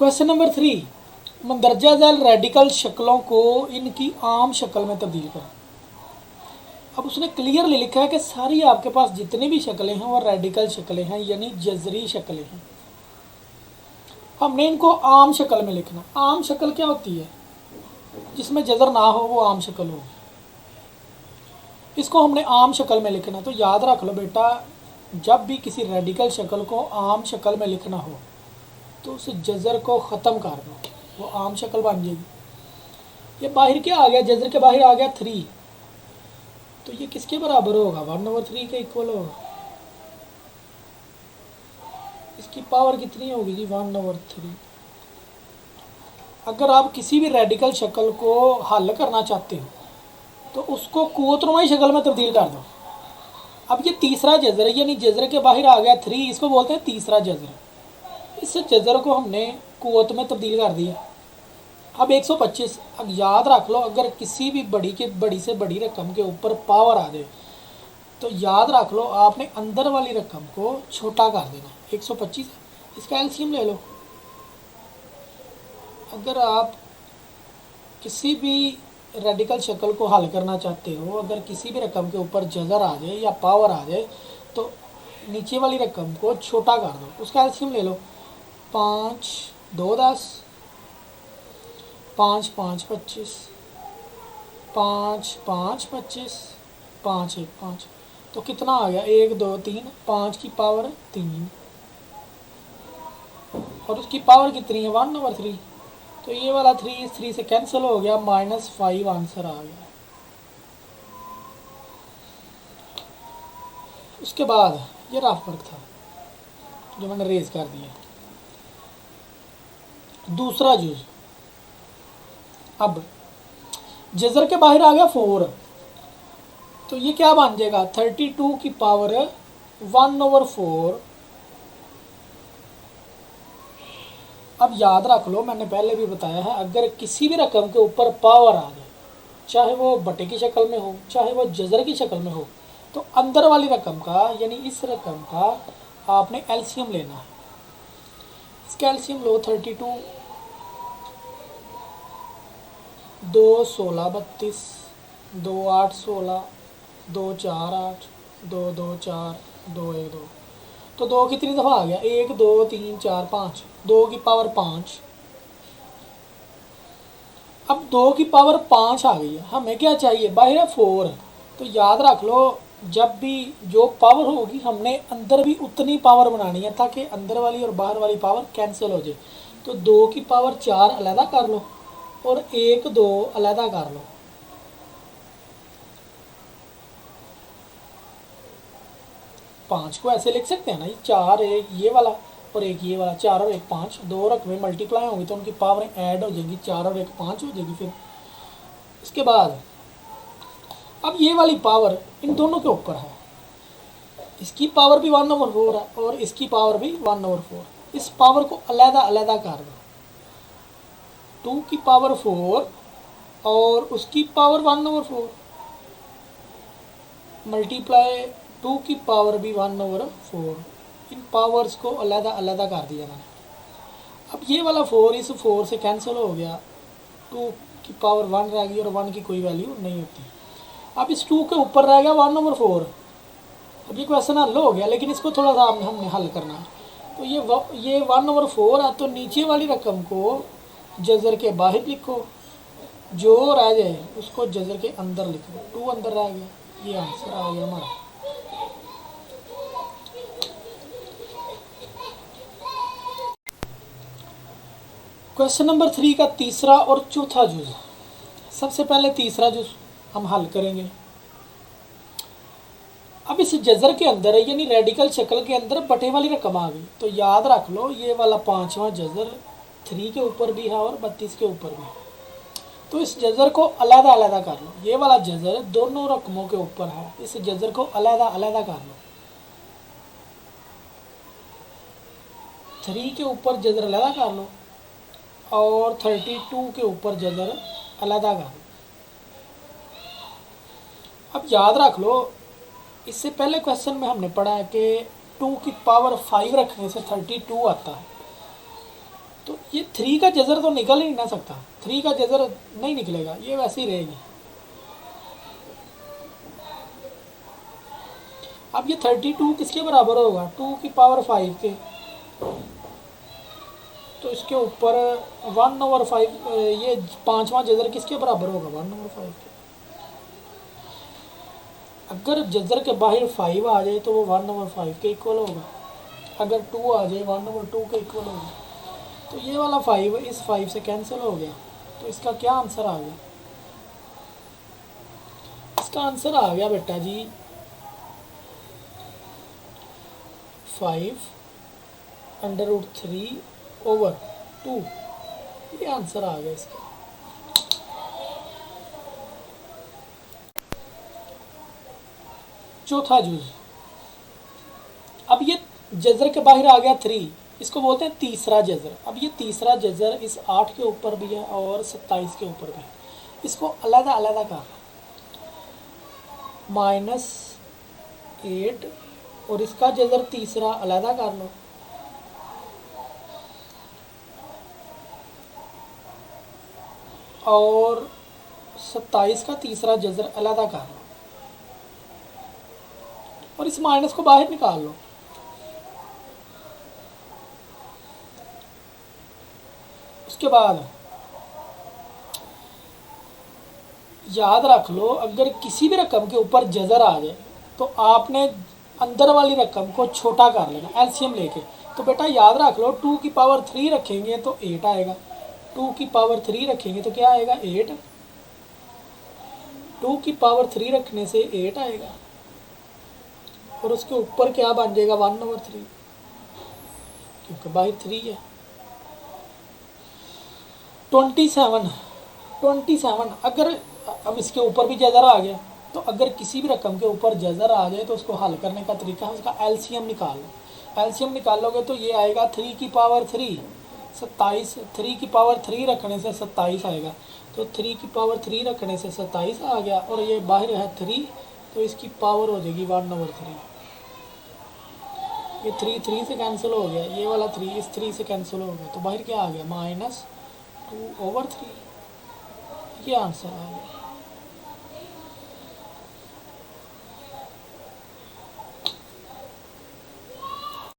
Question number 3, मंदरजा Zail radical शक्लों को इनकी आम शक्ल में तब्दील करें। अब उसने क्लियरली लिखा है कि सारी आपके पास जितनी भी शक्लें हैं वो रेडिकल शक्लें हैं, यानी जजरी शक्लें हैं। हमने इनको आम शक्ल में लिखना। आम शक्ल क्या होती है? जिसमें जजर ना हो वो आम शक्ल होगी। इसको हमने आम शक्ल में लिखना। तो याद रख लो बेटा, जब भी किसी रेडिकल शक्ल को आम शक्ल में लिखना हो तो उस जजर को ख़त्म कर दो, वो आम शक्ल बन जाएगी। ये बाहर क्या आ गया? जजर के बाहर आ गया 3, तो ये किसके बराबर होगा? 1/3 के इक्वल होगा। इसकी पावर कितनी होगी जी? 1/3। अगर आप किसी भी रेडिकल शक्ल को हल करना चाहते हो तो उसको कुव्वतनुमाई शक्ल में तब्दील कर दो। अब ये तीसरा जजर है, यानी जजर के बाहर आ गया 3, इसको बोलते हैं तीसरा जजर। इस जजर को हमने कुव्वत में तब्दील कर दिया। अब 125। अब याद रख लो, अगर किसी भी बड़ी से बड़ी रकम के ऊपर पावर आ जाए तो याद रख लो आपने अंदर वाली रकम को छोटा कर देना। 125, इसका एलसीएम ले लो। अगर आप किसी भी रेडिकल शक्ल को हल करना चाहते हो, अगर किसी भी रकम के ऊपर जजर आ जाए या पावर आ जाए तो नीचे वाली रकम को छोटा कर दो। उसका एलसीएम ले लो। 5 2 10, 5 5 25, 5 5 25, 5 1 5। तो कितना आ गया? 1 2 3, 5 की पावर 3 और उसकी पावर कितनी है? 1/3। तो ये वाला 3 इस 3 से कैंसिल हो गया, -5 आंसर आ गया। उसके बाद ये रफ वर्क था जो मैंने रेज कर दिया। दूसरा जूज, अब जजर के बाहर आ गया 4, तो ये क्या बन जाएगा? 32 की पावर 1/4। अब याद रख लो, मैंने पहले भी बताया है, अगर किसी भी रकम के ऊपर पावर आ जाए, चाहे वो बटे की शक्ल में हो चाहे वो जजर की शक्ल में हो, तो अंदर वाली रकम का यानी इस रकम का आपने एलसीएम लेना है। इसका एलसीएम लो। 32 2 16 32, 2 8 16, 2 4 8, 2 2 4, 2 1 2। तो 2 कितनी दफ़ा आ गया? 1 2 3 4 5, 2 की पावर 5। अब 2 की पावर 5 आ गई है, हमें क्या चाहिए? बाहर है 4। तो याद रख लो, जब भी जो पावर होगी हमने अंदर भी उतनी पावर बनानी है ताकि अंदर वाली और बाहर वाली पावर कैंसिल हो जाए। तो 2 की पावर 4 अलहदा कर लो और 1 2 अलहदा कर लो। पाँच को ऐसे लिख सकते हैं ना, ये 4 एक ये वाला और एक ये वाला, 4 और 1 5, दो रकमें मल्टीप्लाई होंगी तो उनकी पावर ऐड हो जाएगी, 4 और 1 5 हो जाएगी। फिर इसके बाद अब ये वाली पावर इन दोनों के ऊपर है, इसकी पावर भी 1/4 है और इसकी पावर भी 1/4। इस पावर को अलहदा अलहदा कर दो। 2 की पावर 4 और उसकी पावर 1/4 मल्टीप्लाई 2 की पावर भी 1/4। इन पावर्स को अलहदा अलहदा कर दिया मैंने। अब ये वाला 4 इस 4 से कैंसिल हो गया, 2 की पावर 1 रह गई और 1 की कोई वैल्यू नहीं होती। अब इस 2 के ऊपर रह गया 1/4। अब ये क्वेश्चन हल हो गया, लेकिन इसको थोड़ा सा हमने हल करना है। तो ये 1/4 है, तो नीचे वाली रकम को जजर के बाहर लिखो, जो रह जाए उसको जजर के अंदर लिखो। 2 अंदर रह गया, ये आंसर आ गया हमारा। क्वेश्चन नंबर 3 का तीसरा और चौथा जूज। सबसे पहले तीसरा जूज हम हल करेंगे। अब इस जजर के अंदर है, यानी रेडिकल शक्ल के अंदर बटे वाली रकम आ गई। तो याद रख लो, ये वाला 5वां जजर 3 के ऊपर भी है और 32 के ऊपर भी है। तो इस जजर को अलहदा अलहदा कर लो। ये वाला जजर दोनों रकमों के ऊपर है, इस जजर को अलहदा अलहदा कर लो। 3 के ऊपर जजर अलहदा कर लो और 32 के ऊपर जजर अलहदा कर लो। अब याद रख लो, इससे पहले क्वेश्चन में हमने पढ़ा है कि 2 की पावर 5 रखने से 32 आता है। तो ये 3 का जजर तो निकल ही नहीं ना सकता, 3 का जजर नहीं निकलेगा, ये वैसे ही रहेगी। अब ये 32 किसके बराबर होगा, 2 की पावर 5 के। तो इसके ऊपर 1/5, ये 5वां जजर किसके बराबर होगा, 1/5 के। अगर जजर के बाहर 5 आ जाए तो वो 1/5 के इक्वल होगा, अगर 2 आ जाए 1/2 के इक्वल होगा। तो ये वाला 5 इस 5 से कैंसिल हो गया। तो इसका क्या आंसर आ गया, इसका आंसर आ गया बेटा जी 5√3/2। ये आंसर आ गया इसका। चौथा जुज, अब ये जजर के बाहर आ गया 3, इसको बोलते हैं तीसरा जजर। अब ये तीसरा जजर इस 8 के ऊपर भी है और 27 के ऊपर भी है। इसको अलग अलग कर, -8 और इसका जजर तीसरा अलग कर लो, और 27 का तीसरा जजर अलग कर लो, और इस माइनस को बाहर निकाल लो। उसके बाद याद रख लो, अगर किसी भी रकम के ऊपर जजर आ जाए तो आपने अंदर वाली रकम को छोटा कर लेना एलसीएम लेके। तो बेटा याद रख लो, 2 की पावर 3 रखेंगे तो 8 आएगा, 2 की पावर 3 रखेंगे तो क्या आएगा 8, 2 की पावर 3 रखने से 8 आएगा, और उसके ऊपर क्या बन जाएगा 1/3, क्योंकि बाहर 3 है। 27 अगर अब इसके ऊपर भी जजर आ गया, तो अगर किसी भी रकम के ऊपर जजर आ जाए तो उसको हल करने का तरीका है उसका एलसीएम निकाल लो। एलसीएम निकालोगे तो ये आएगा 3 की पावर 3 27, 3 की पावर 3 रखने से 27 आएगा। तो 3 की पावर 3 रखने से 27 आ गया, और ये बाहर है 3, तो इसकी पावर हो जाएगी 1/3। ये 3 से कैंसिल हो गया, ये वाला 3 इस 3 से कैंसिल हो गया, तो बाहर क्या आ गया -2/3। ये आंसर आ गया।